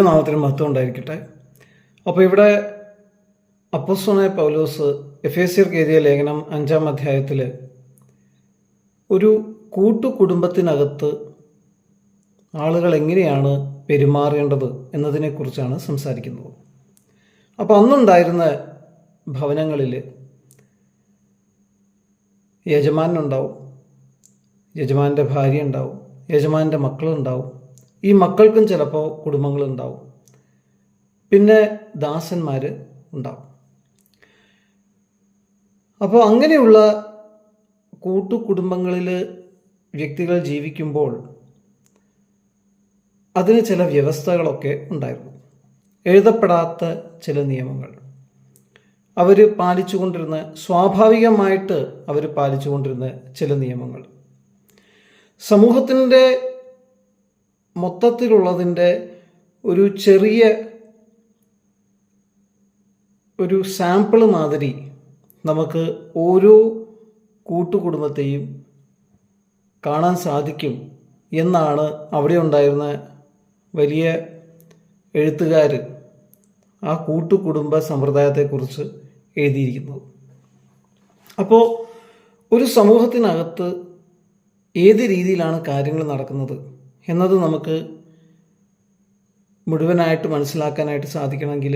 നാമത്തിന് മഹത്വം ഉണ്ടായിരിക്കട്ടെ. അപ്പോൾ ഇവിടെ അപ്പോസ്തലനായ പൗലോസ് എഫേസ്യർക്ക് എഴുതിയ ലേഖനം 5-ാം അധ്യായത്തിൽ ഒരു കൂട്ടുകുടുംബത്തിനകത്ത് ആളുകൾ എങ്ങനെയാണ് പെരുമാറേണ്ടത് എന്നതിനെക്കുറിച്ചാണ് സംസാരിക്കുന്നത്. അപ്പോൾ അന്നുണ്ടായിരുന്ന ഭവനങ്ങളിൽ യജമാനുണ്ടാവും, യജമാൻ്റെ ഭാര്യ ഉണ്ടാവും, യജമാൻ്റെ മക്കളുണ്ടാവും, ഈ മക്കൾക്കും ചിലപ്പോൾ കുടുംബങ്ങളുണ്ടാവും, പിന്നെ ദാസന്മാർ ഉണ്ടാവും. അപ്പോൾ അങ്ങനെയുള്ള കൂട്ടുകുടുംബങ്ങളിൽ വ്യക്തികൾ ജീവിക്കുമ്പോൾ അതിന് ചില വ്യവസ്ഥകളൊക്കെ ഉണ്ടായിരുന്നു, എഴുതപ്പെടാത്ത ചില നിയമങ്ങൾ അവർ പാലിച്ചുകൊണ്ടിരുന്ന, സ്വാഭാവികമായിട്ട് അവർ പാലിച്ചുകൊണ്ടിരുന്ന ചില നിയമങ്ങൾ. സമൂഹത്തിൻ്റെ മൊത്തത്തിലുള്ളതിൻ്റെ ഒരു ചെറിയ ഒരു സാമ്പിൾ മാതിരി നമുക്ക് ഓരോ കൂട്ടുകുടുംബത്തെയും കാണാൻ സാധിക്കും എന്നാണ് അവിടെ ഉണ്ടായിരുന്ന വലിയ എഴുത്തുകാർ ആ കൂട്ടുകുടുംബ സമ്പ്രദായത്തെക്കുറിച്ച് എഴുതിയിരിക്കുന്നത്. അപ്പോൾ ഒരു സമൂഹത്തിനകത്ത് ഏത് രീതിയിലാണ് കാര്യങ്ങൾ നടക്കുന്നത് എന്നത് നമുക്ക് മുഴുവനായിട്ട് മനസ്സിലാക്കാനായിട്ട് സാധിക്കണമെങ്കിൽ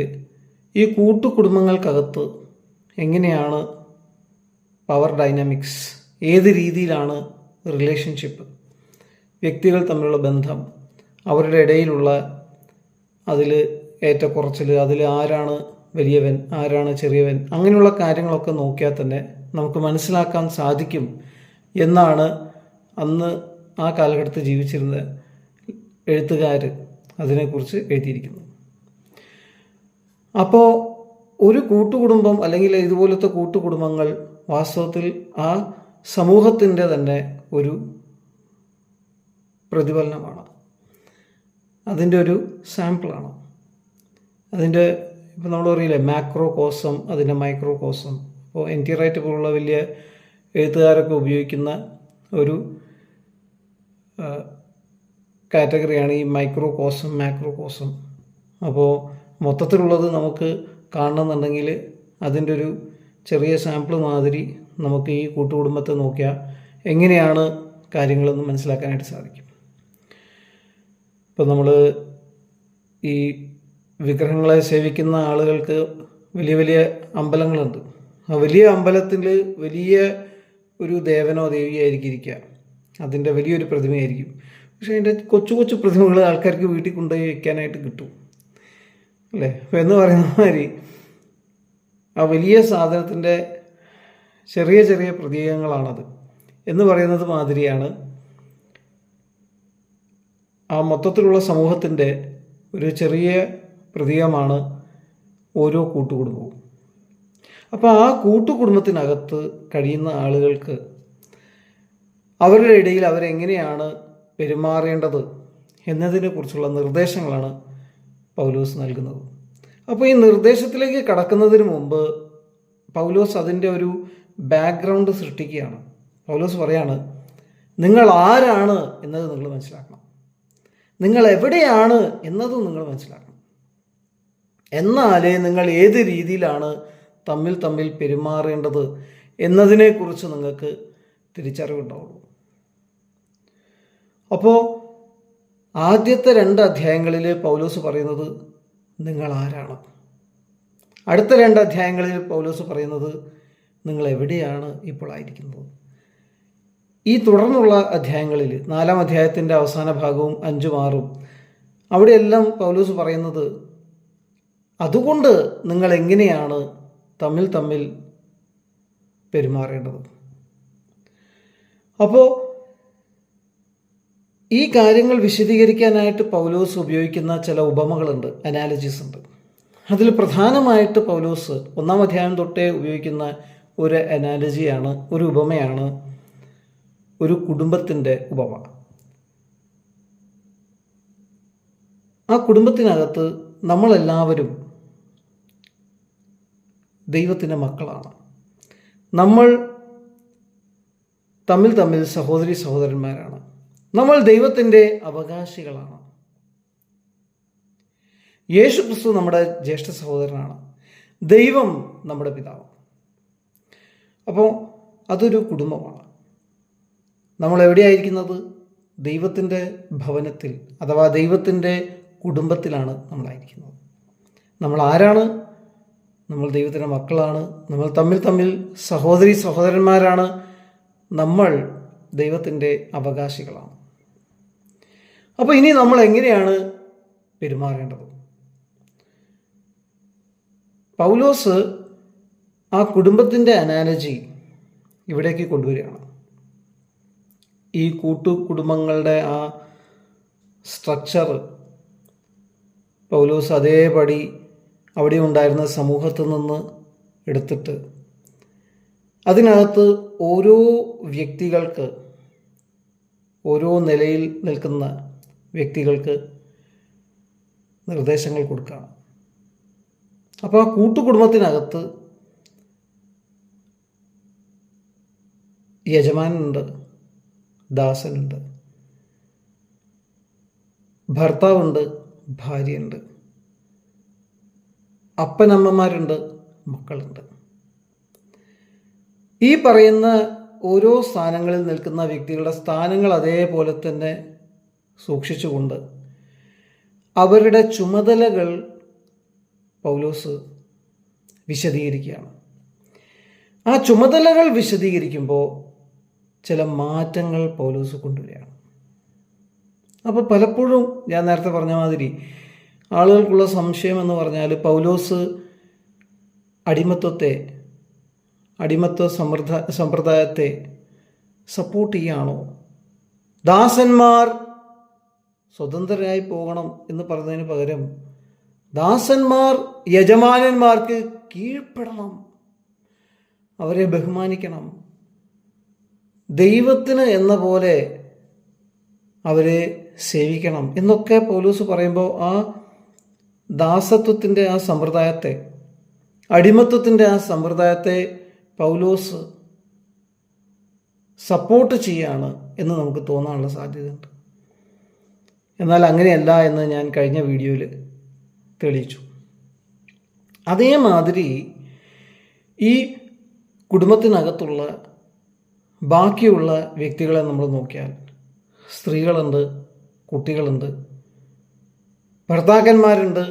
ഈ കൂട്ടുകുടുംബങ്ങൾക്കകത്ത് എങ്ങനെയാണ് പവർ ഡൈനാമിക്സ്, ഏത് രീതിയിലാണ് റിലേഷൻഷിപ്പ്, വ്യക്തികൾ തമ്മിലുള്ള ബന്ധം, അവരുടെ ഇടയിലുള്ള അതിൽ ഏറ്റക്കുറച്ചിൽ, അതിൽ ആരാണ് വലിയവൻ ആരാണ് ചെറിയവൻ, അങ്ങനെയുള്ള കാര്യങ്ങളൊക്കെ നോക്കിയാൽ തന്നെ നമുക്ക് മനസ്സിലാക്കാൻ സാധിക്കും എന്നാണ് അന്ന് ആ കാലഘട്ടത്തിൽ ജീവിച്ചിരുന്ന എഴുത്തുകാർ അതിനെക്കുറിച്ച് എഴുതിയിരിക്കുന്നത്. അപ്പോൾ ഒരു കൂട്ടുകുടുംബം അല്ലെങ്കിൽ ഇതുപോലത്തെ കൂട്ടുകുടുംബങ്ങൾ വാസ്തവത്തിൽ ആ സമൂഹത്തിൻ്റെ തന്നെ ഒരു പ്രതിഫലനമാണ്, അതിൻ്റെ ഒരു സാമ്പിളാണ്. അതിൻ്റെ ഇപ്പോൾ നമ്മൾ പറയില്ലേ മാക്രോ കോസം, അതിൻ്റെ മൈക്രോ കോസം. അപ്പോൾ എൻ.ടി. റൈറ്റ് പോലുള്ള വലിയ എഴുത്തുകാരൊക്കെ ഉപയോഗിക്കുന്ന ഒരു കാറ്റഗറിയാണ് ഈ മൈക്രോ കോസം, മാക്രോ കോസം. അപ്പോൾ മൊത്തത്തിലുള്ളത് നമുക്ക് കാണണമെന്നുണ്ടെങ്കിൽ അതിൻ്റെ ഒരു ചെറിയ സാമ്പിൾ മാതിരി നമുക്ക് ഈ കൂട്ടുകുടുംബത്തെ നോക്കിയാൽ എങ്ങനെയാണ് കാര്യങ്ങളെന്ന് മനസ്സിലാക്കാനായിട്ട് സാധിക്കും. ഇപ്പോൾ നമ്മൾ ഈ വിഗ്രഹങ്ങളെ സേവിക്കുന്ന ആളുകൾക്ക് വലിയ വലിയ അമ്പലങ്ങളുണ്ട്. ആ വലിയ അമ്പലത്തിൽ വലിയ ഒരു ദേവനോ ദേവിയായിരിക്കും ഇരിക്കുക, അതിൻ്റെ വലിയൊരു പ്രതിമയായിരിക്കും. പക്ഷേ അതിൻ്റെ കൊച്ചു കൊച്ചു പ്രതിമകൾ ആൾക്കാർക്ക് വീട്ടിൽ കൊണ്ടുപോയി വയ്ക്കാനായിട്ട് കിട്ടും അല്ലേ. അപ്പോൾ എന്ന് പറയുന്ന മാതിരി ആ വലിയ സാധനത്തിൻ്റെ ചെറിയ ചെറിയ പ്രതീകങ്ങളാണത് എന്ന് പറയുന്നത് മാതിരിയാണ് ആ മൊത്തത്തിലുള്ള സമൂഹത്തിൻ്റെ ഒരു ചെറിയ പ്രതീകമാണ് ഓരോ കൂട്ടുകുടുംബവും. അപ്പോൾ ആ കൂട്ടുകുടുംബത്തിനകത്ത് കഴിയുന്ന ആളുകൾക്ക് അവരുടെ ഇടയിൽ അവരെങ്ങനെയാണ് പെരുമാറേണ്ടത് എന്നതിനെക്കുറിച്ചുള്ള നിർദ്ദേശങ്ങളാണ് പൗലോസ് നൽകുന്നത്. അപ്പോൾ ഈ നിർദ്ദേശത്തിലേക്ക് കടക്കുന്നതിന് മുമ്പ് പൗലോസ് അതിൻ്റെ ഒരു ബാക്ക്ഗ്രൗണ്ട് സൃഷ്ടിക്കുകയാണ്. പൗലോസ് പറയാണ്, നിങ്ങൾ ആരാണ് എന്നത് നിങ്ങൾ മനസ്സിലാക്കണം, നിങ്ങൾ എവിടെയാണ് എന്നതും നിങ്ങൾ മനസ്സിലാക്കണം, എന്നാലേ നിങ്ങൾ ഏത് രീതിയിലാണ് തമ്മിൽ തമ്മിൽ പെരുമാറേണ്ടത് എന്നതിനെക്കുറിച്ച് നിങ്ങൾക്ക് തിരിച്ചറിവുണ്ടാവുള്ളൂ. അപ്പോൾ ആദ്യത്തെ 2 അധ്യായങ്ങളിൽ പൗലോസ് പറയുന്നത് നിങ്ങൾ ആരാണ്, അടുത്ത 2 അധ്യായങ്ങളിൽ പൗലോസ് പറയുന്നത് നിങ്ങൾ എവിടെയാണ് ഇപ്പോൾ ആയിരിക്കുന്നത്. ഈ തുടർന്നുള്ള അധ്യായങ്ങളിൽ 4-ാം അധ്യായത്തിൻ്റെ അവസാന ഭാഗവും 5-ഉം 6-ഉം അവിടെയെല്ലാം പൗലോസ് പറയുന്നത് അതുകൊണ്ട് നിങ്ങൾ എങ്ങനെയാണ് തമ്മിൽ തമ്മിൽ പെരുമാറേണ്ടത്. അപ്പോൾ ഈ കാര്യങ്ങൾ വിശദീകരിക്കാനായിട്ട് പൗലോസ് ഉപയോഗിക്കുന്ന ചില ഉപമകളുണ്ട്, അനാലജീസ് ഉണ്ട്. അതിൽ പ്രധാനമായിട്ട് പൗലോസ് 1-ാം അധ്യായം തൊട്ടേ ഉപയോഗിക്കുന്ന ഒരു അനാലജിയാണ്, ഒരു ഉപമയാണ് ഒരു കുടുംബത്തിൻ്റെ ഉപമ. ആ കുടുംബത്തിനകത്ത് നമ്മളെല്ലാവരും ദൈവത്തിൻ്റെ മക്കളാണ്. നമ്മൾ തമ്മിൽ തമ്മിൽ സഹോദരി സഹോദരന്മാരാണ്. നമ്മൾ ദൈവത്തിൻ്റെ അവകാശികളാണ്. യേശു ക്രിസ്തു നമ്മുടെ ജ്യേഷ്ഠ സഹോദരനാണ്. ദൈവം നമ്മുടെ പിതാവ്. അപ്പോൾ അതൊരു കുടുംബമാണ്. നമ്മൾ എവിടെയായിരിക്കുന്നത്? ദൈവത്തിൻ്റെ ഭവനത്തിൽ, അഥവാ ദൈവത്തിൻ്റെ കുടുംബത്തിലാണ് നമ്മളായിരിക്കുന്നത്. നമ്മൾ ആരാണ്? നമ്മൾ ദൈവത്തിൻ്റെ മക്കളാണ്. നമ്മൾ തമ്മിൽ സഹോദരി സഹോദരന്മാരാണ്. നമ്മൾ ദൈവത്തിൻ്റെ അവകാശികളാണ്. അപ്പോൾ ഇനി നമ്മൾ എങ്ങനെയാണ് പെരുമാറേണ്ടത്? പൗലോസ് ആ കുടുംബത്തിൻ്റെ അനാലജി ഇവിടേക്ക് കൊണ്ടുവരികയാണ്. ഈ കുടുംബങ്ങളുടെ ആ സ്ട്രക്ചർ പൗലോസ് അതേപടി അവിടെ ഉണ്ടായിരുന്ന സമൂഹത്തിൽ നിന്ന് എടുത്തിട്ട് അതിനകത്ത് ഓരോ വ്യക്തികൾക്ക്, ഓരോ നിലയിൽ നിൽക്കുന്ന വ്യക്തികൾക്ക് നിർദ്ദേശങ്ങൾ കൊടുക്കുകയാണ്. അപ്പോൾ ആ കൂട്ടുകുടുംബത്തിനകത്ത് യജമാനുണ്ട്, ദാസനുണ്ട്, ഭർത്താവുണ്ട്, ഭാര്യയുണ്ട്, അപ്പനമ്മമാരുണ്ട്, മക്കളുണ്ട്. ഈ പറയുന്ന ഓരോ സ്ഥാനങ്ങളിൽ നിൽക്കുന്ന വ്യക്തികളുടെ സ്ഥാനങ്ങൾ അതേപോലെ തന്നെ സൂക്ഷിച്ചുകൊണ്ട് അവരുടെ ചുമതലകൾ പൗലോസ് വിശദീകരിക്കുകയാണ്. ആ ചുമതലകൾ വിശദീകരിക്കുമ്പോൾ ചില മാറ്റങ്ങൾ പൗലോസ് കൊണ്ടുവരികയാണ്. അപ്പോൾ പലപ്പോഴും ഞാൻ നേരത്തെ പറഞ്ഞ മാതിരി ആളുകൾക്കുള്ള സംശയം എന്ന് പറഞ്ഞാൽ പൗലോസ് അടിമത്വ സമ്പ്രദായത്തെ സപ്പോർട്ട് ചെയ്യുകയാണോ? ദാസന്മാർ സ്വതന്ത്രരായി പോകണം എന്ന് പറഞ്ഞതിന് പകരം ദാസന്മാർ യജമാനന്മാർക്ക് കീഴ്പ്പെടണം, അവരെ ബഹുമാനിക്കണം, ദൈവത്തിന് എന്ന പോലെ അവരെ സേവിക്കണം എന്നൊക്കെ പൗലോസ് പറയുമ്പോൾ ആ ദാസത്വത്തിൻ്റെ ആ സമ്പ്രദായത്തെ, അടിമത്വത്തിൻ്റെ ആ സമ്പ്രദായത്തെ പൗലോസ് സപ്പോർട്ട് ചെയ്യാണ് എന്ന് നമുക്ക് തോന്നാനുള്ള സാധ്യതയുണ്ട്. എന്നാൽ അങ്ങനെയല്ല എന്ന് ഞാൻ കഴിഞ്ഞ വീഡിയോയിൽ തെളിയിച്ചു. അതേമാതിരി ഈ കുടുംബത്തിനകത്തുള്ള ബാക്കിയുള്ള വ്യക്തികളെ നമ്മൾ നോക്കിയാൽ സ്ത്രീകളുണ്ട്, കുട്ടികളുണ്ട്, ഭർത്താക്കന്മാരുണ്ട്,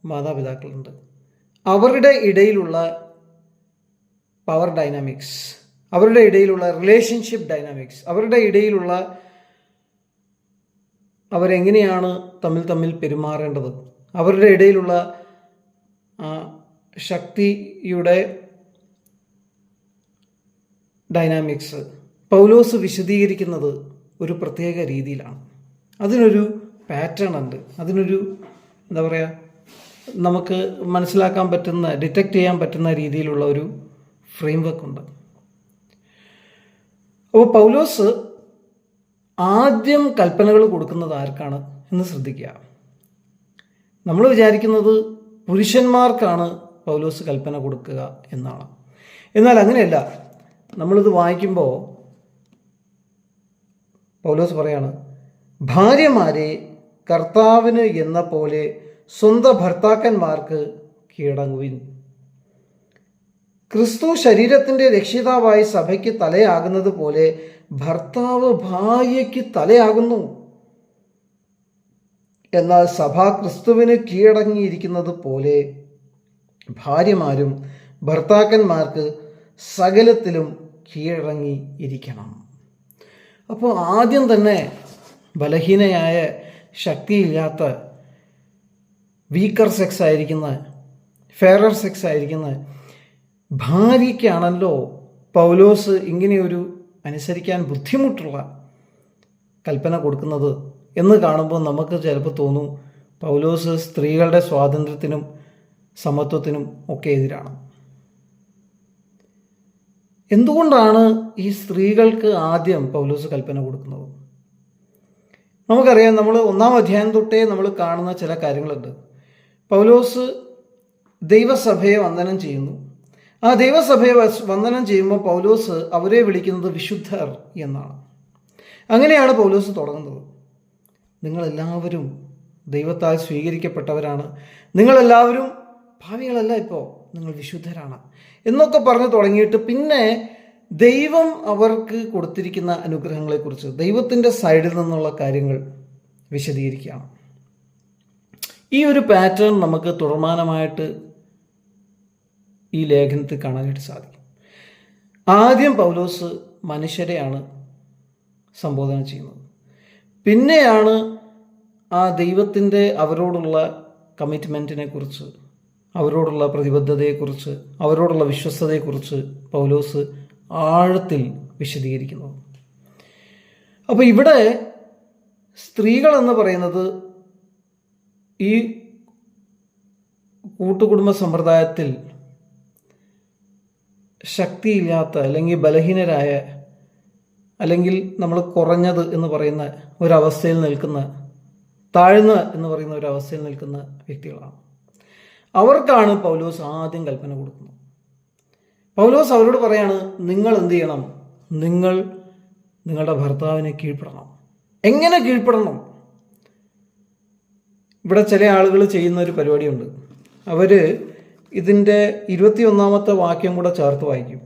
മാതാപിതാക്കളുണ്ട്. അവരുടെ ഇടയിലുള്ള പവർ ഡൈനാമിക്സ്, അവരുടെ ഇടയിലുള്ള റിലേഷൻഷിപ്പ് ഡൈനാമിക്സ്, അവരുടെ ഇടയിലുള്ള അവരെങ്ങനെയാണ് തമ്മിൽ പെരുമാറേണ്ടത്, അവരുടെ ഇടയിലുള്ള ശക്തിയുടെ ഡൈനാമിക്സ് പൗലോസ് വിശദീകരിക്കുന്നത് ഒരു പ്രത്യേക രീതിയിലാണ്. അതിനൊരു പാറ്റേൺ ഉണ്ട്, അതിനൊരു എന്താ പറയുക, നമുക്ക് മനസ്സിലാക്കാൻ പറ്റുന്ന, ഡിറ്റക്റ്റ് ചെയ്യാൻ പറ്റുന്ന രീതിയിലുള്ള ഒരു ഫ്രെയിം വർക്ക് ഉണ്ട്. അപ്പോൾ പൗലോസ് ആദ്യം കൽപ്പനകൾ കൊടുക്കുന്നത് ആർക്കാണ് എന്ന് ശ്രദ്ധിക്കുക. നമ്മൾ വിചാരിക്കുന്നത് പുരുഷന്മാർക്കാണ് പൗലോസ് കൽപ്പന കൊടുക്കുക എന്നാണ്. എന്നാൽ അങ്ങനെയല്ല. നമ്മളിത് വായിക്കുമ്പോൾ പൗലോസ് പറയാണ്, ഭാര്യമാരെ കർത്താവിന് എന്ന പോലെ സ്വന്തം ഭർത്താക്കന്മാർക്ക് കീഴടങ്ങുവിൻ. ക്രിസ്തു ശരീരത്തിൻ്റെ രക്ഷിതാവായി സഭയ്ക്ക് തലയാകുന്നത് പോലെ ഭർത്താവ് ഭാര്യയ്ക്ക് തലയാകുന്നു. എന്നാൽ സഭ ക്രിസ്തുവിന് കീഴടങ്ങിയിരിക്കുന്നത് പോലെ ഭാര്യമാരും ഭർത്താക്കന്മാർക്ക് സകലത്തിലും കീഴടങ്ങി ഇരിക്കണം. അപ്പോൾ ആദ്യം തന്നെ ബലഹീനയായ, ശക്തിയില്ലാത്ത, വീക്കർ സെക്സ് ആയിരിക്കുന്ന, ഫെയറർ സെക്സ് ആയിരിക്കുന്ന ഭാര്യയ്ക്കാണല്ലോ പൗലോസ് ഇങ്ങനെയൊരു അനുസരിക്കാൻ ബുദ്ധിമുട്ടുള്ള കൽപ്പന കൊടുക്കുന്നത് എന്ന് കാണുമ്പോൾ നമുക്ക് ചിലപ്പോൾ തോന്നും പൗലോസ് സ്ത്രീകളുടെ സ്വാതന്ത്ര്യത്തിനും സമത്വത്തിനും ഒക്കെ എതിരാണ്. എന്തുകൊണ്ടാണ് ഈ സ്ത്രീകൾക്ക് ആദ്യം പൗലോസ് കൽപ്പന കൊടുക്കുന്നത്? നമുക്കറിയാം, നമ്മൾ 1-ാം അധ്യായം തൊട്ടേ നമ്മൾ കാണുന്ന ചില കാര്യങ്ങളുണ്ട്. പൗലോസ് ദൈവസഭയെ വന്ദനം ചെയ്യുന്നു. ആ ദൈവസഭയെ വന്ദനം ചെയ്യുമ്പോൾ പൗലോസ് അവരെ വിളിക്കുന്നത് വിശുദ്ധർ എന്നാണ്. അങ്ങനെയാണ് പൗലോസ് തുടങ്ങുന്നത്. നിങ്ങളെല്ലാവരും ദൈവത്താൽ സ്വീകരിക്കപ്പെട്ടവരാണ്, നിങ്ങളെല്ലാവരും ഭാവികളല്ല, ഇപ്പോൾ നിങ്ങൾ വിശുദ്ധരാണ് എന്നൊക്കെ പറഞ്ഞു തുടങ്ങിയിട്ട് പിന്നെ ദൈവം അവർക്ക് കൊടുത്തിരിക്കുന്ന അനുഗ്രഹങ്ങളെക്കുറിച്ച് ദൈവത്തിൻ്റെ സൈഡിൽ നിന്നുള്ള കാര്യങ്ങൾ വിശദീകരിക്കുകയാണ്. ഈ ഒരു പാറ്റേൺ നമുക്ക് തുടർമാനമായിട്ട് ഈ ലേഖനത്തിൽ കാണാനായിട്ട് സാധിക്കും. ആദ്യം പൗലോസ് മനുഷ്യരെയാണ് സംബോധന ചെയ്യുന്നത്. പിന്നെയാണ് ആ ദൈവത്തിൻ്റെ അവരോടുള്ള കമ്മിറ്റ്മെൻറ്റിനെ കുറിച്ച്, അവരോടുള്ള പ്രതിബദ്ധതയെക്കുറിച്ച്, അവരോടുള്ള വിശ്വസ്തതയെക്കുറിച്ച് പൗലോസ് ആഴത്തിൽ വിശദീകരിക്കുന്നത്. അപ്പോൾ ഇവിടെ സ്ത്രീകൾ എന്ന് പറയുന്നത് ഈ കൂട്ടുകുടുംബ സമ്പ്രദായത്തിൽ ശക്തിയില്ലാത്ത അല്ലെങ്കിൽ ബലഹീനരായ അല്ലെങ്കിൽ നമ്മൾ കുറഞ്ഞത് എന്ന് പറയുന്ന ഒരവസ്ഥയിൽ നിൽക്കുന്ന, താഴ്ന്ന എന്ന് പറയുന്ന ഒരവസ്ഥയിൽ നിൽക്കുന്ന വ്യക്തികളാണ്. അവർക്കാണ് പൗലോസ് ആദ്യം കൽപ്പന കൊടുക്കുന്നത്. പൗലോസ് അവരോട് പറയാണ്, നിങ്ങൾ എന്ത് ചെയ്യണം? നിങ്ങൾ നിങ്ങളുടെ ഭർത്താവിനെ കീഴ്പ്പെടണം. എങ്ങനെ കീഴ്പ്പെടണം? ഇവിടെ ചില ആളുകൾ ചെയ്യുന്ന ഒരു പരിപാടിയുണ്ട്. അവർ ഇതിൻ്റെ 21-ാമത്തെ വാക്യം കൂടെ ചേർത്ത് വായിക്കും.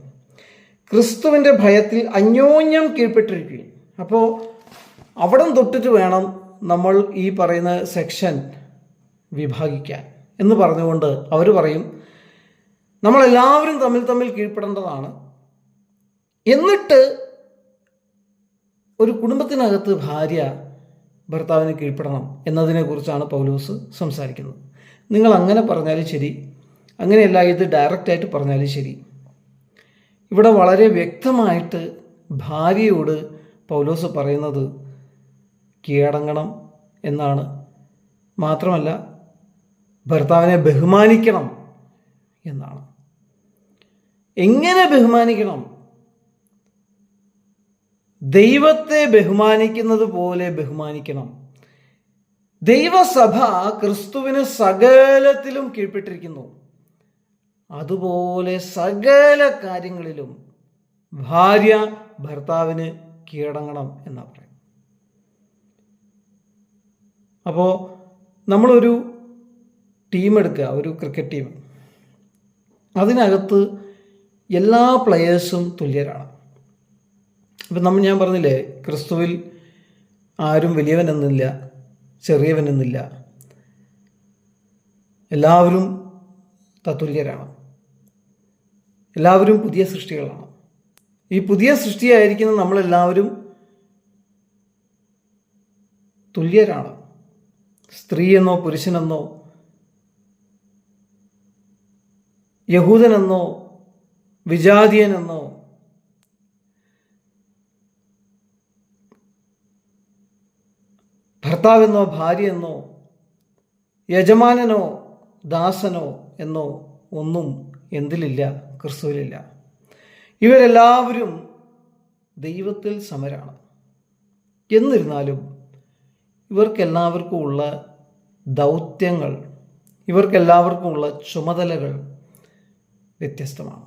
ക്രിസ്തുവിൻ്റെ ഭയത്തിൽ അന്യോന്യം കീഴ്പ്പെട്ടിരിക്കുകയും. അപ്പോൾ അവിടം തൊട്ടിട്ട് വേണം നമ്മൾ ഈ പറയുന്ന സെക്ഷൻ വിഭാഗിക്കാൻ എന്ന് പറഞ്ഞുകൊണ്ട് അവർ പറയും, നമ്മളെല്ലാവരും തമ്മിൽ കീഴ്പ്പെടേണ്ടതാണ്. എന്നിട്ട് ഒരു കുടുംബത്തിനകത്ത് ഭാര്യ ഭർത്താവിന് കീഴ്പ്പെടണം എന്നതിനെക്കുറിച്ചാണ് പൗലോസ് സംസാരിക്കുന്നത്. നിങ്ങൾ അങ്ങനെ പറഞ്ഞാലും ശരി, അങ്ങനെയല്ല ഇത് ഡയറക്റ്റായിട്ട് പറഞ്ഞാലും ശരി, ഇവിടെ വളരെ വ്യക്തമായിട്ട് ഭാര്യയോട് പൗലോസ് പറയുന്നത് കീഴടങ്ങണം എന്നാണ്. മാത്രമല്ല ഭർത്താവിനെ ബഹുമാനിക്കണം എന്നാണ്. എങ്ങനെ ബഹുമാനിക്കണം? ദൈവത്തെ ബഹുമാനിക്കുന്നത് പോലെ ബഹുമാനിക്കണം. ദൈവസഭ ക്രിസ്തുവിന് സകലത്തിലും കീഴ്പ്പെട്ടിരിക്കുന്നു. അതുപോലെ സകല കാര്യങ്ങളിലും ഭാര്യ ഭർത്താവിന് കീഴടങ്ങണം എന്നാണ് പറയുന്നത്. അപ്പോൾ നമ്മളൊരു ടീം എടുക്കുക, ഒരു ക്രിക്കറ്റ് ടീം. അതിനകത്ത് എല്ലാ പ്ലെയേഴ്സും തുല്യരാണ്. ഇപ്പം ഞാൻ പറഞ്ഞില്ലേ, ക്രിസ്തുവിൽ ആരും വലിയവനെന്നില്ല, ചെറിയവനെന്നില്ല, എല്ലാവരും തത്തുല്യരാണ്, എല്ലാവരും പുതിയ സൃഷ്ടികളാണ്. ഈ പുതിയ സൃഷ്ടിയായിരിക്കുന്ന നമ്മളെല്ലാവരും തുല്യരാണ്. സ്ത്രീയെന്നോ പുരുഷനെന്നോ യഹൂദനെന്നോ വിജാതീയനെന്നോ ഭർത്താവെന്നോ ഭാര്യയെന്നോ യജമാനനോ ദാസനോ എന്നോ ഒന്നും എന്തിലില്ല? ക്രിസ്തുവിലില്ല. ഇവരെല്ലാവരും ദൈവത്തിൽ സമരാണ്. എന്നിരുന്നാലും ഇവർക്കെല്ലാവർക്കും ഉള്ള ദൗത്യങ്ങൾ, ഇവർക്കെല്ലാവർക്കും ഉള്ള ചുമതലകൾ വ്യത്യസ്തമാണ്.